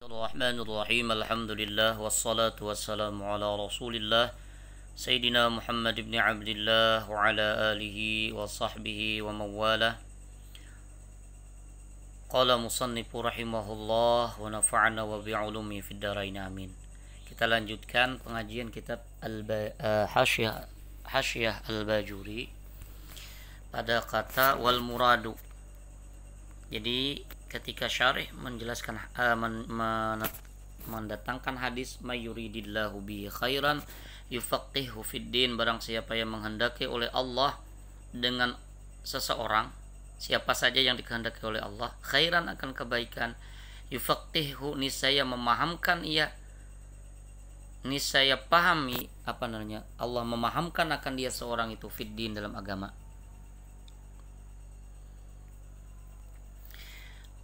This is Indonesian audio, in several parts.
الرحمن الرحيم الحمد لله والصلاة والسلام على رسول الله سيدنا محمد بن عبد الله وعلى آله وصحبه ومن والاه. قال مصنف رحمه الله ونفعنا وبعلومه في الدارين آمين. Kita lanjutkan pengajian kitab Hasyiah Al-Bajuri pada kata wal muradu. Jadi ketika syarih menjelaskan mendatangkan hadis mayuridillahu bihi khairan yufaqihu fid din, barang siapa yang menghendaki oleh Allah dengan seseorang, siapa saja yang dikehendaki oleh Allah khairan akan kebaikan, yufaqihu niscaya memahamkan ia, niscaya pahami Allah memahamkan akan dia seorang itu fid din dalam agama.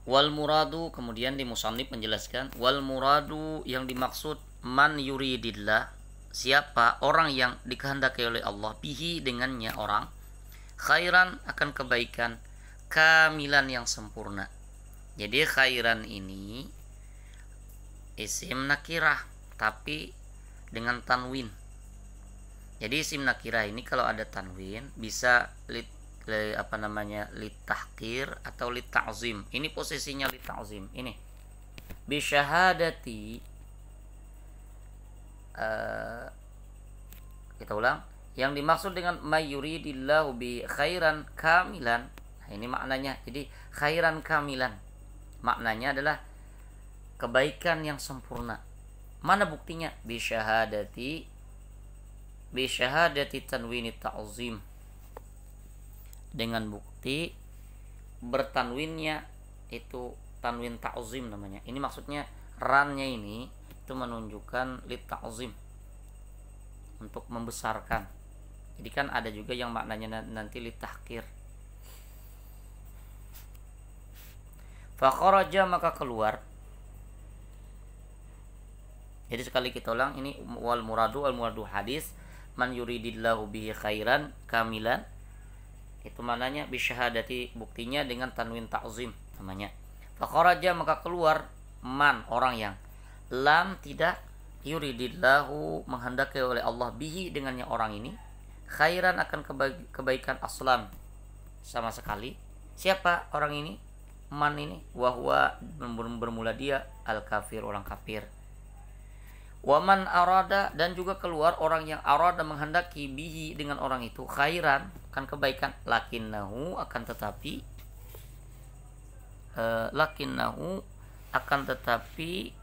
Wal muradu, kemudian di musannif menjelaskan wal muradu yang dimaksud man yuridillah, siapa orang yang dikehendaki oleh Allah bihi dengannya orang khairan akan kebaikan kamilan yang sempurna. Jadi khairan ini isim nakirah tapi dengan tanwin. Jadi isim nakirah ini kalau ada tanwin bisa litahkir atau litazim. Ini posisinya litazim. Ini bisyahadati, kita ulang, yang dimaksud dengan mayuridillahu bi khairan kamilan. Nah, ini maknanya. Jadi khairan kamilan maknanya adalah kebaikan yang sempurna. Mana buktinya? Bisyahadati tanwini ta'zim, dengan bukti bertanwinnya itu tanwin ta'zim namanya. Ini maksudnya rannya ini itu menunjukkan lit ta'zim, untuk membesarkan. Jadi kan ada juga yang maknanya nanti lit tahkir. Fa kharaja, maka keluar. Jadi sekali kita ulang, ini wal muradu hadis man yuridillahu bihi khairan kamilan, itu mananya bisyahadati, buktinya dengan tanwin ta'zim namanya. Fa kharaja, maka keluar man, orang yang lam tidak yuridillahu menghendaki oleh Allah bihi dengannya orang ini khairan akan kebaikan aslan sama sekali. Siapa orang ini? Man ini wahwa bermula dia al kafir, orang kafir. Waman arada, dan juga keluar orang yang arada menghendaki bihi dengan orang itu khairan akan kebaikan, lakinnahu akan tetapi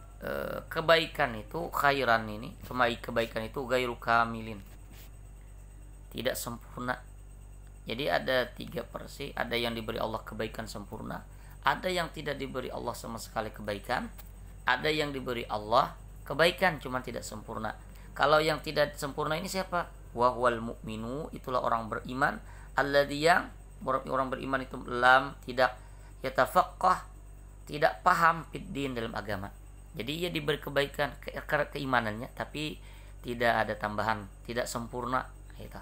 kebaikan itu khairan ini, kebaikan itu gairu kamilin, tidak sempurna. Jadi ada 3 versi, ada yang diberi Allah kebaikan sempurna, ada yang tidak diberi Allah sama sekali kebaikan, ada yang diberi Allah kebaikan cuma tidak sempurna. Kalau yang tidak sempurna ini siapa? Wahwal mu'minu, itulah orang beriman. Alladzi, yang orang beriman itu lam tidak yatafaqqah, tidak paham fiddin dalam agama. Jadi ia diberi kebaikan keimanannya tapi tidak ada tambahan, tidak sempurna gitu.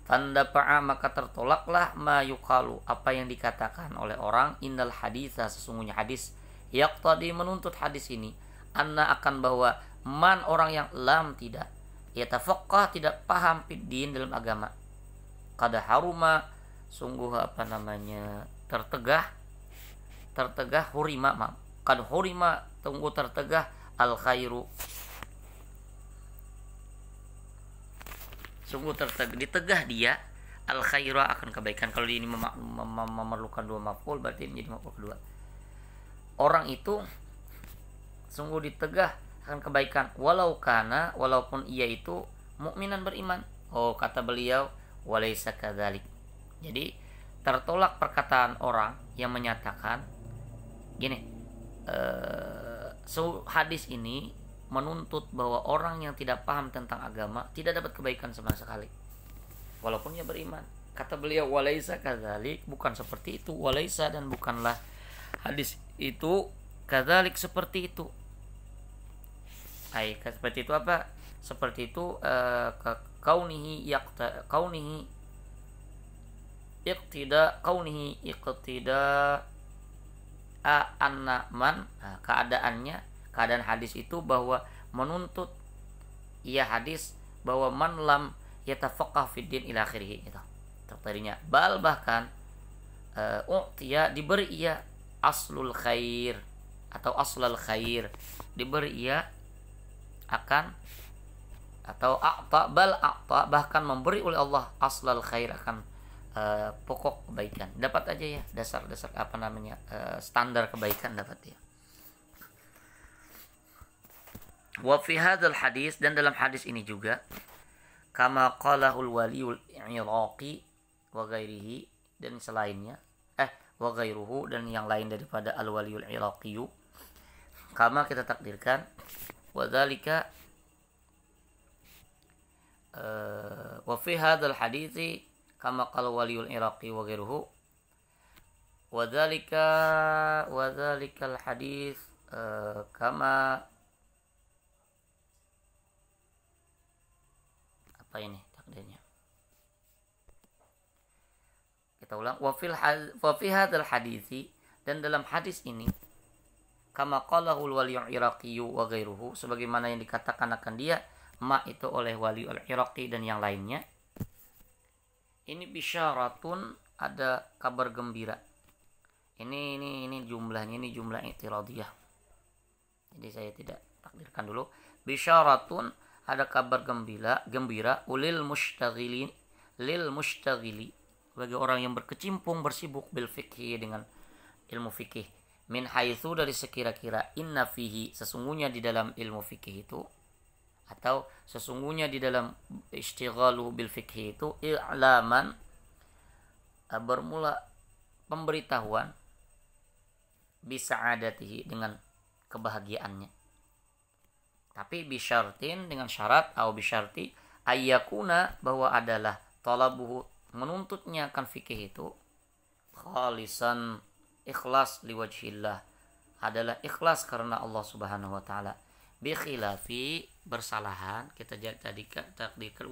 Fandafa'a, maka tertolaklah ma yuqalu, apa yang dikatakan oleh orang, innal haditsa, sesungguhnya hadis, yaqtadi, menuntut hadis ini, anna akan bahwa man, orang yang lam tidak yatafaqqah, tidak paham fiddin dalam agama, qad haruma, sungguh tertegah hurima, qad hurima, tunggu tertegah al khairu, sungguh ditegah dia al khairu akan kebaikan. Kalau ini memerlukan 2 maf'ul berarti menjadi maf'ul kedua. Orang itu sungguh ditegah akan kebaikan, walaupun ia itu mukminan beriman. Oh, kata beliau walaysa kadzalik. Jadi tertolak perkataan orang yang menyatakan gini, hadis ini menuntut bahwa orang yang tidak paham tentang agama tidak dapat kebaikan sama sekali walaupun ia beriman. Kata beliau walaysa kadzalik, bukan seperti itu. Walaysa, dan bukanlah hadis itu kadzalik, seperti itu. Seperti itu apa? Seperti itu kaunihi iqtida anna man, keadaannya, keadaan hadis itu bahwa menuntut hadis bahwa man lam yatafaqah fid din ila akhirih itu tafsirnya. Bal bahkan diberi ia aslul khair atau aslul khair, diberi ia akan atau bahkan memberi oleh Allah aslul khair, akan pokok kebaikan. Dapat aja ya dasar-dasar standar kebaikan dapat ya. Wa fi hadzal hadis, dan dalam hadis ini juga kama qalahul waliyul iraqi wa ghairihi, dan selainnya wa ghairuhu, dan yang lain daripada al waliyul iraqi, kama kita takdirkan wa dzalika wa fi hadzal hadits kama qala waliyul iraqi wa ghairuhu wa dzalikal hadits kama apa ini takdirnya, kita ulang. Wa fi hadzal hadits, dan dalam hadis ini kama qalahul waliyul iraqi wa ghairuhu, sebagaimana yang dikatakan akan dia itu oleh waliul iraqi dan yang lainnya. Ini bisyaratun, ada kabar gembira. Ini jumlahnya, ini jumlah i'tiradiyah. Jadi saya tidak takdirkan dulu. Bisyaratun, ada kabar gembira lil mushtaghili, bagi orang yang berkecimpung bersibuk bil fikhi, dengan ilmu fikih, min haitsu, dari sekira-kira, inna fihi, sesungguhnya di dalam ilmu fikih itu, atau sesungguhnya di dalam istighalu bil fikhi itu, i'laman, bermula pemberitahuan, bisa'adatihi, dengan kebahagiaannya. Tapi bisyartin, dengan syarat, atau bisyarti ayyakuna, bahwa adalah talabuhu, menuntutnya akan fikih itu, khalisan, ikhlas liwajhillah, adalah ikhlas karena Allah Subhanahu wa taala. Bi khilafi, bersalahan, kita jadikan takdirkan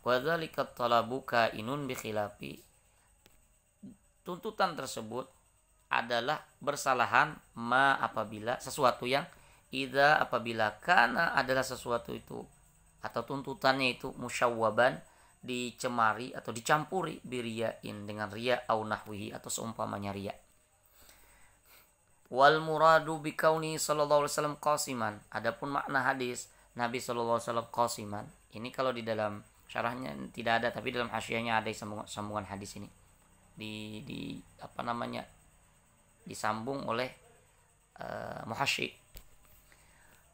wadzalika talabuka inun bi khilafi, tuntutan tersebut adalah bersalahan apabila sesuatu yang apabila kana, adalah sesuatu itu atau tuntutannya itu musyawwaban, dicemari atau dicampuri, biriyain, dengan riya, au nahwihi, atau seumpamanya riya. Wal muradu bikauni sallallahu alaihi wasallam qasiman, adapun makna hadis Nabi sallallahu alaihi wasallam qasiman, ini kalau di dalam syarahnya tidak ada, tapi dalam hasyahnya ada sambungan hadis ini disambung oleh muhasyi.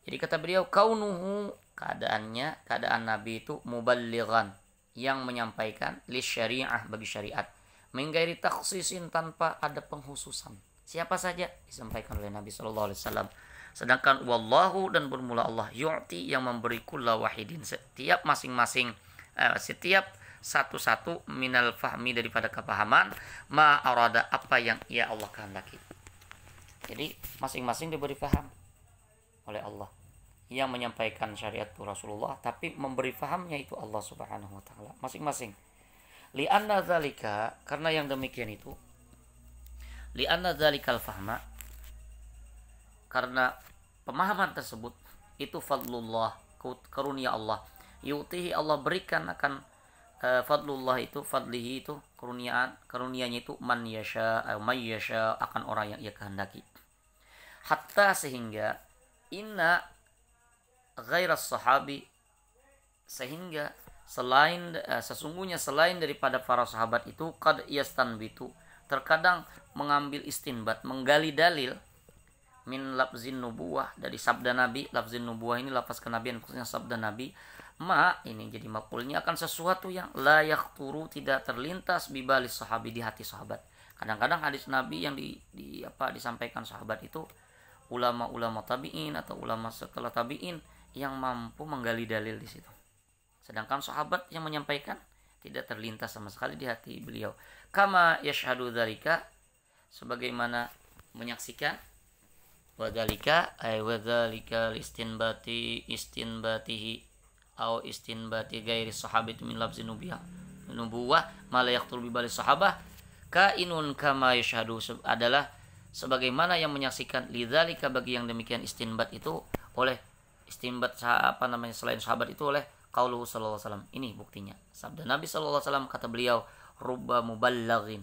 Jadi kata beliau, kaunuhu, keadaan Nabi itu muballighan, yang menyampaikan, li syariah, bagi syariat, menggairi takhsisin, tanpa ada penghususan. Siapa saja disampaikan oleh Nabi sallallahu alaihi wasallam. Sedangkan wallahu, dan bermula Allah, yu'ti, yang memberi kulla wahidin, setiap masing-masing, setiap satu-satu, minal fahmi, daripada kepahaman, ma arada, apa yang ia Allah kehendaki. Jadi masing-masing diberi paham oleh Allah. Yang menyampaikan syariat itu Rasulullah, tapi memberi fahamnya itu Allah Subhanahu wa taala, masing-masing. Li'anna dzalika, karena yang demikian itu, li'anna dzalikal fahma, karena pemahaman tersebut itu fadlullah, karunia Allah, yu'tihi, Allah berikan akan fadlullah itu, fadlihi itu, karunianya itu, man yasha akan orang yang ia kehendaki. Hatta, sehingga, inna ghairas sahabi, sehingga sesungguhnya selain daripada para sahabat itu, qad yastanbitu, terkadang mengambil istinbat, menggali dalil, min lafzin nubuwah, dari sabda Nabi. Lafzin nubuwah ini lafaz kenabian, khususnya sabda Nabi. Ini jadi maf'ulnya, akan sesuatu yang la yaqturu, tidak terlintas, bibalis sahabi, di hati sahabat. Kadang-kadang hadis Nabi yang disampaikan sahabat itu ulama-ulama tabi'in atau ulama setelah tabi'in yang mampu menggali dalil di situ. Sedangkan sahabat yang menyampaikan tidak terlintas sama sekali di hati beliau. Kama yashhadu dzalika, sebagaimana menyaksikan, wadzalika istinbatihi au istinbati ghairi sahabati min lafzin nubuwah ma la yaqtul bi bali sahabah kainun kama yashhadu, adalah sebagaimana yang menyaksikan lidzalika bagi yang demikian istinbat itu oleh istinbat selain sahabat itu oleh qauluhu sallallahu alaihi wasallam. Ini buktinya sabda Nabi sallallahu alaihi wasallam, kata beliau, rubba muballaghin,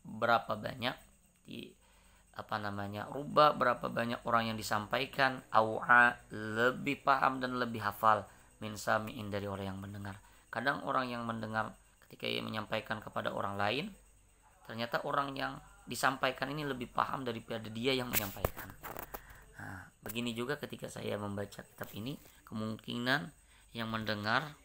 berapa banyak berapa banyak orang yang disampaikan, au'a, lebih paham dan lebih hafal, min sami'in, dari orang yang mendengar. Kadang orang yang mendengar ketika ia menyampaikan kepada orang lain, ternyata orang yang disampaikan ini lebih paham daripada dia yang menyampaikan. Nah, begini juga ketika saya membaca kitab ini, kemungkinan yang mendengar,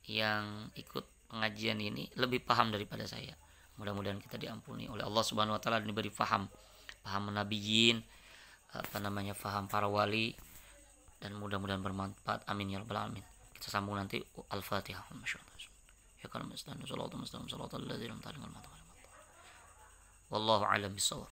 yang ikut pengajian ini lebih paham daripada saya. Mudah-mudahan kita diampuni oleh Allah Subhanahu wa taala dan diberi paham nabiyin, paham para wali, dan mudah-mudahan bermanfaat. Amin ya rabbal alamin. Kita sambung nanti Al-Fatihah. Ya kalau mustahil sallallahu alaihi wasallam wallahu a'lam bissawab.